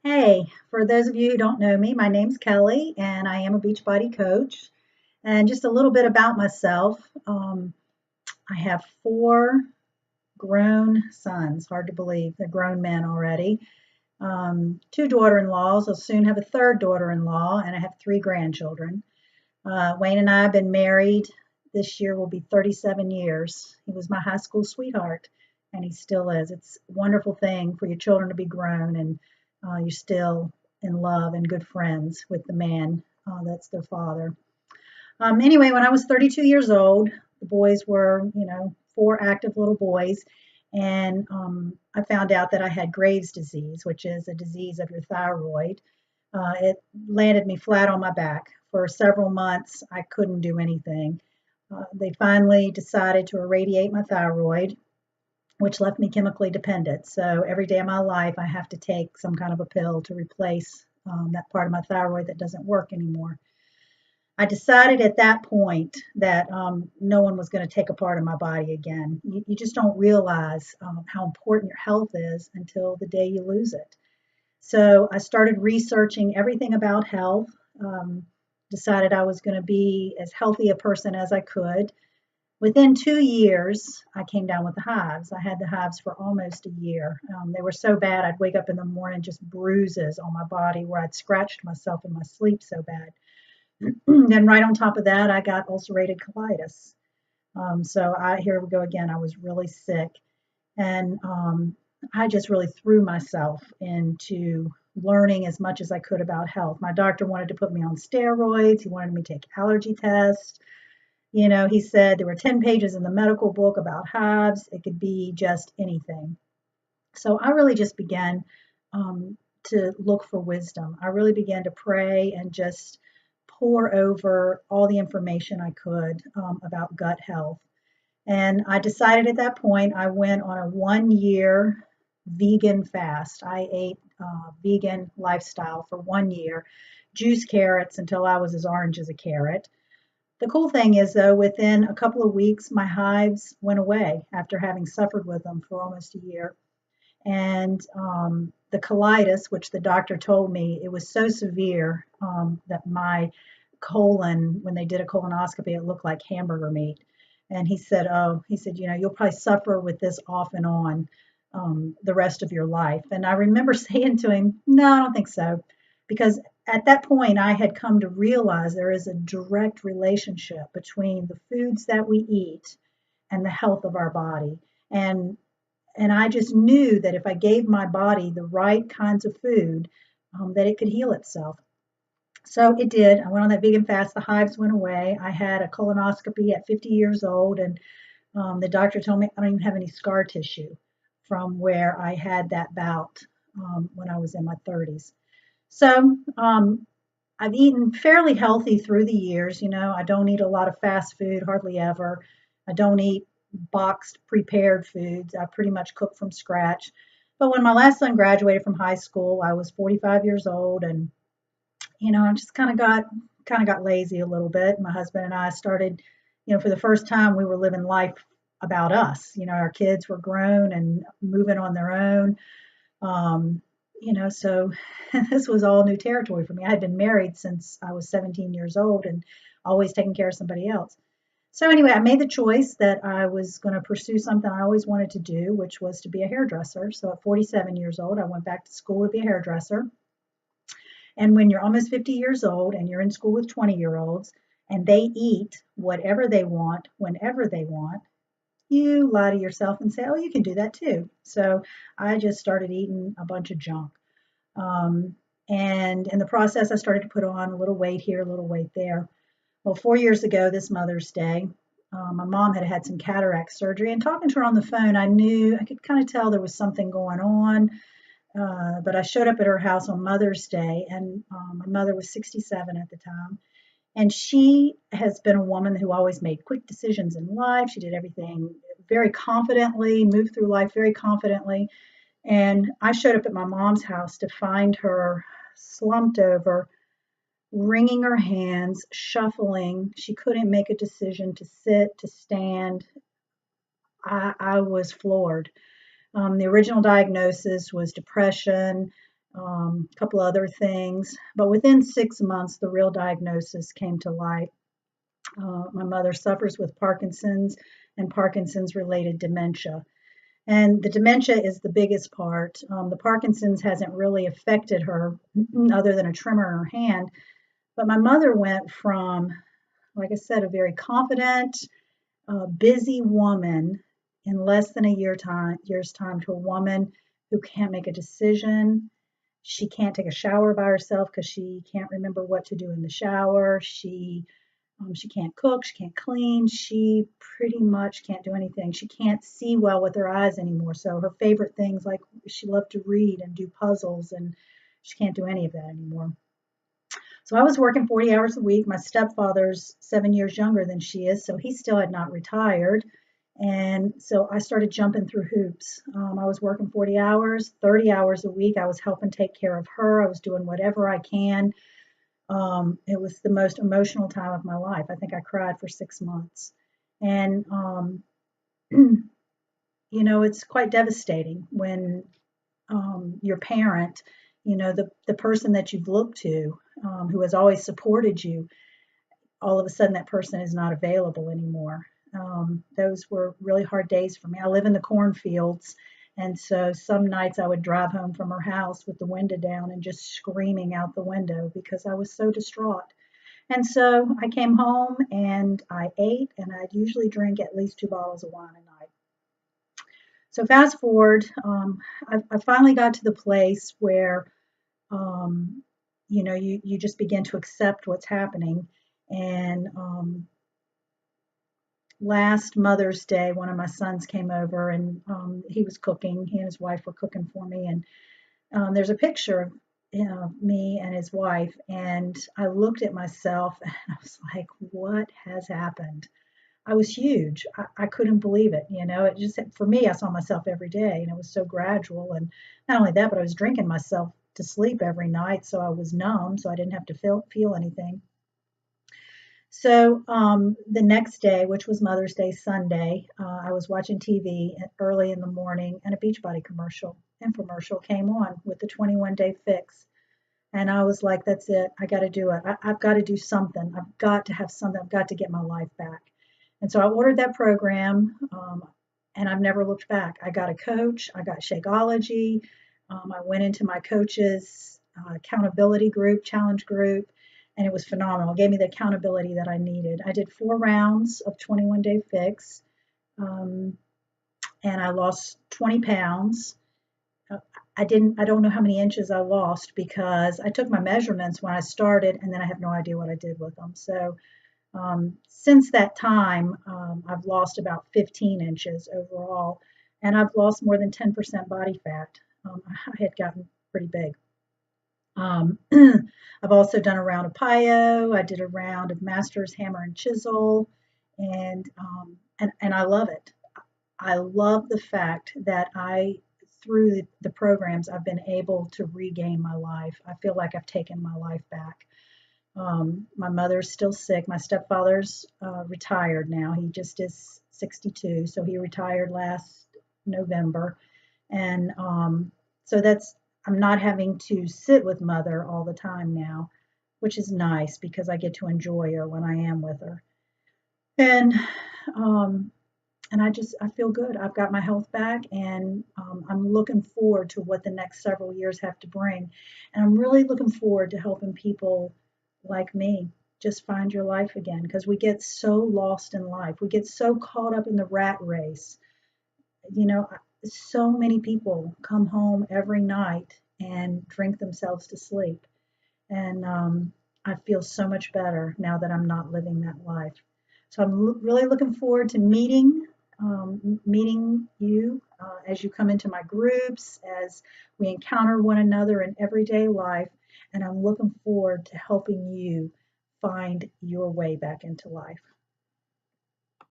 Hey, for those of you who don't know me, my name's Kelly and I am a Beachbody coach. And just a little bit about myself. I have four grown sons. Hard to believe. They're grown men already. Two daughter-in-laws. I'll soon have a third daughter-in-law, and I have three grandchildren. Wayne and I have been married. This year will be 37 years. He was my high school sweetheart, and he still is. It's a wonderful thing for your children to be grown and you're still in love and good friends with the man that's their father. Anyway, when I was 32 years old, the boys were, four active little boys, and I found out that I had Graves' disease, which is a disease of your thyroid. It landed me flat on my back. For several months, I couldn't do anything. They finally decided to irradiate my thyroid, which left me chemically dependent. So every day of my life, I have to take some kind of a pill to replace that part of my thyroid that doesn't work anymore. I decided at that point that no one was going to take a part of my body again. You just don't realize how important your health is until the day you lose it. So I started researching everything about health, decided I was going to be as healthy a person as I could. Within 2 years, I came down with the hives. I had the hives for almost a year. They were so bad, I'd wake up in the morning just bruises on my body where I'd scratched myself in my sleep so bad. Then right on top of that, I got ulcerated colitis. Here we go again. I was really sick, and I just really threw myself into learning as much as I could about health. My doctor wanted to put me on steroids. He wanted me to take allergy tests. He said there were 10 pages in the medical book about hives. It could be just anything. So I really just began to look for wisdom. I really began to pray and just pour over all the information I could about gut health. And I decided at that point I went on a 1 year vegan fast. I ate vegan lifestyle for 1 year, juice carrots until I was as orange as a carrot. The cool thing is, though, within a couple of weeks, my hives went away after having suffered with them for almost a year. And the colitis, which the doctor told me, it was so severe that my colon, when they did a colonoscopy, it looked like hamburger meat. And he said, you'll probably suffer with this off and on the rest of your life. And I remember saying to him, no, I don't think so. Because at that point, I had come to realize there is a direct relationship between the foods that we eat and the health of our body. And I just knew that if I gave my body the right kinds of food, that it could heal itself. So it did. I went on that vegan fast. The hives went away. I had a colonoscopy at 50 years old, and the doctor told me I don't even have any scar tissue from where I had that bout when I was in my 30s. So I've eaten fairly healthy through the years. I don't eat a lot of fast food, hardly ever. I don't eat boxed prepared foods. I pretty much cook from scratch. But when my last son graduated from high school, I was 45 years old, and I just kind of got lazy a little bit. My husband and I started, for the first time, we were living life about us. Our kids were grown and moving on their own. So this was all new territory for me. I had been married since I was 17 years old and always taking care of somebody else. So anyway, I made the choice that I was going to pursue something I always wanted to do, which was to be a hairdresser. So at 47 years old, I went back to school to be a hairdresser. And when you're almost 50 years old and you're in school with 20-year-olds and they eat whatever they want, whenever they want, you lie to yourself and say, oh, you can do that too. So I just started eating a bunch of junk. And in the process, I started to put on a little weight here, a little weight there. Well, 4 years ago, this Mother's Day, my mom had had some cataract surgery. And talking to her on the phone, I could kind of tell there was something going on. But I showed up at her house on Mother's Day, and my mother was 67 at the time. And she has been a woman who always made quick decisions in life. She did everything very confidently, moved through life very confidently. And I showed up at my mom's house to find her slumped over, wringing her hands, shuffling. She couldn't make a decision to sit, to stand. I was floored. The original diagnosis was depression. a couple other things. But within 6 months, the real diagnosis came to light. My mother suffers with Parkinson's and Parkinson's related dementia. And the dementia is the biggest part. The Parkinson's hasn't really affected her other than a tremor in her hand. But my mother went from, like I said, a very confident, busy woman in less than a year's time to a woman who can't make a decision. She can't take a shower by herself because she can't remember what to do in the shower. She can't cook, she can't clean, she pretty much can't do anything. She can't see well with her eyes anymore. So her favorite things, like she loved to read and do puzzles, and she can't do any of that anymore. So I was working 40 hours a week. My stepfather's 7 years younger than she is, so he still had not retired. And so I started jumping through hoops. I was working 40 hours, 30 hours a week. I was helping take care of her. I was doing whatever I can. It was the most emotional time of my life. I think I cried for 6 months. And, it's quite devastating when your parent, the person that you've looked to, who has always supported you, all of a sudden that person is not available anymore. Those were really hard days for me. I live in the cornfields, and so some nights I would drive home from her house with the window down and just screaming out the window because I was so distraught. And so I came home and I ate, and I'd usually drink at least 2 bottles of wine a night. So fast forward, I finally got to the place where you just begin to accept what's happening. And last Mother's Day, one of my sons came over, and he was cooking. He and his wife were cooking for me, and there's a picture of me and his wife, and I looked at myself and I was like, what has happened? I was huge. I couldn't believe it. It just, for me, I saw myself every day, and it was so gradual. And not only that, but I was drinking myself to sleep every night, so I was numb, so I didn't have to feel anything. So the next day, which was Mother's Day Sunday, I was watching TV early in the morning, and a Beachbody infomercial came on with the 21-day fix. And I was like, that's it. I got to do it. I've got to do something. I've got to have something. I've got to get my life back. And so I ordered that program, and I've never looked back. I got a coach. I got Shakeology. I went into my coach's accountability group, challenge group, and it was phenomenal. It gave me the accountability that I needed. I did 4 rounds of 21-day fix, and I lost 20 pounds. I don't know how many inches I lost because I took my measurements when I started, and then I have no idea what I did with them. So since that time, I've lost about 15 inches overall, and I've lost more than 10% body fat. I had gotten pretty big. I've also done a round of PIO. I did a round of Masters Hammer and Chisel, and I love it. I love the fact that through the programs, I've been able to regain my life. I feel like I've taken my life back. My mother's still sick. My stepfather's retired now. He just is 62, so he retired last November. And so I'm not having to sit with Mother all the time now, which is nice because I get to enjoy her when I am with her. And I feel good. I've got my health back, and I'm looking forward to what the next several years have to bring. And I'm really looking forward to helping people like me just find your life again, because we get so lost in life. We get so caught up in the rat race. So many people come home every night and drink themselves to sleep. And I feel so much better now that I'm not living that life. So I'm really looking forward to meeting you as you come into my groups, as we encounter one another in everyday life. And I'm looking forward to helping you find your way back into life.